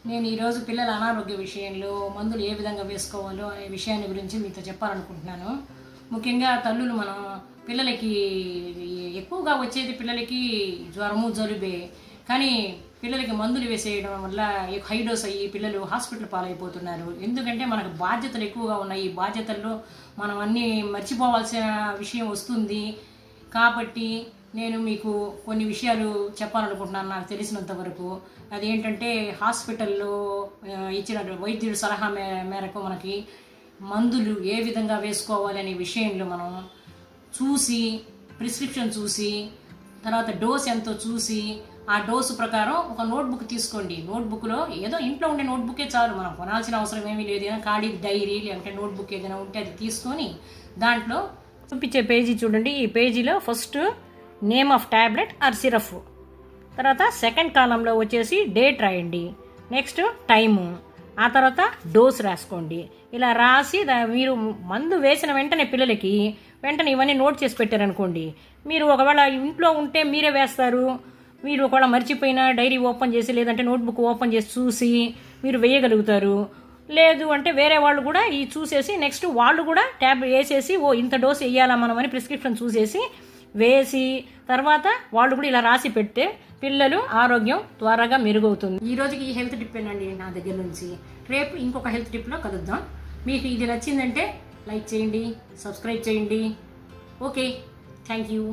నేను ఈరోజు పిల్లల అనారోగ్య విషయంలో మందులు ఏ విధంగా వేసుకోవాలో అనే విషయాన్ని గురించి మీతో చెప్పాలనుకుంటున్నాను. ముఖ్యంగా తల్లులు మనం పిల్లలకి ఎక్కువగా వచ్చేది పిల్లలకి జ్వరము జలుబే. కానీ పిల్లలకి మందులు వేసేయడం వల్ల హై డోస్ అయ్యి పిల్లలు హాస్పిటల్ పాలైపోతున్నారు. ఎందుకంటే మనకు బాధ్యతలు ఎక్కువగా ఉన్నాయి. ఈ బాధ్యతల్లో మనం అన్నీ మర్చిపోవాల్సిన విషయం వస్తుంది. కాబట్టి నేను మీకు కొన్ని విషయాలు చెప్పాలనుకుంటున్నాను నాకు తెలిసినంత వరకు. అదేంటంటే హాస్పిటల్లో ఇచ్చిన వైద్యుడి సలహా మేరకు మనకి మందులు ఏ విధంగా వేసుకోవాలి అనే విషయంలో మనం చూసి, ప్రిస్క్రిప్షన్ చూసి, తర్వాత డోస్ ఎంతో చూసి, ఆ డోసు ప్రకారం ఒక నోట్బుక్ తీసుకోండి. నోట్బుక్లో ఏదో ఇంట్లో ఉండే నోట్బుకే చాలు, మనం కొనాల్సిన అవసరం ఏమీ లేదు. ఏదైనా ఖాళీ డైరీ లేదంటే నోట్బుక్ ఏదైనా ఉంటే అది తీసుకొని దాంట్లో చూపించే పేజీ చూడండి. ఈ పేజీలో first name of tablet or syrup, తర్వాత సెకండ్ కాలంలో వచ్చేసి డేట్ రాయండి, నెక్స్ట్ టైము, ఆ తర్వాత డోస్ రాసుకోండి. ఇలా రాసి మీరు మందు వేసిన వెంటనే పిల్లలకి వెంటనే ఇవన్నీ నోట్ చేసి పెట్టారనుకోండి, మీరు ఒకవేళ ఇంట్లో ఉంటే మీరే వేస్తారు. మీరు ఒకవేళ మర్చిపోయినా డైరీ ఓపెన్ చేసి లేదంటే నోట్బుక్ ఓపెన్ చేసి చూసి మీరు వేయగలుగుతారు. లేదు అంటే వేరే వాళ్ళు కూడా ఈ చూసేసి నెక్స్ట్ వాళ్ళు కూడా ట్యాబ్లెట్ వేసేసి ఇంత డోస్ వేయాలా మనం అని ప్రిస్క్రిప్షన్ చూసేసి వేసి తర్వాత వాళ్ళు కూడా ఇలా రాసి పెడితే పిల్లలు ఆరోగ్యం త్వరగా మెరుగవుతుంది. ఈ రోజుకి ఈ హెల్త్ టిప్ ఏనండి నా దగ్గర నుంచి. రేపు ఇంకొక హెల్త్ టిప్లో కలుద్దాం. మీకు ఇది నచ్చిందంటే లైక్ చేయండి, సబ్స్క్రైబ్ చేయండి. Okay, thank you.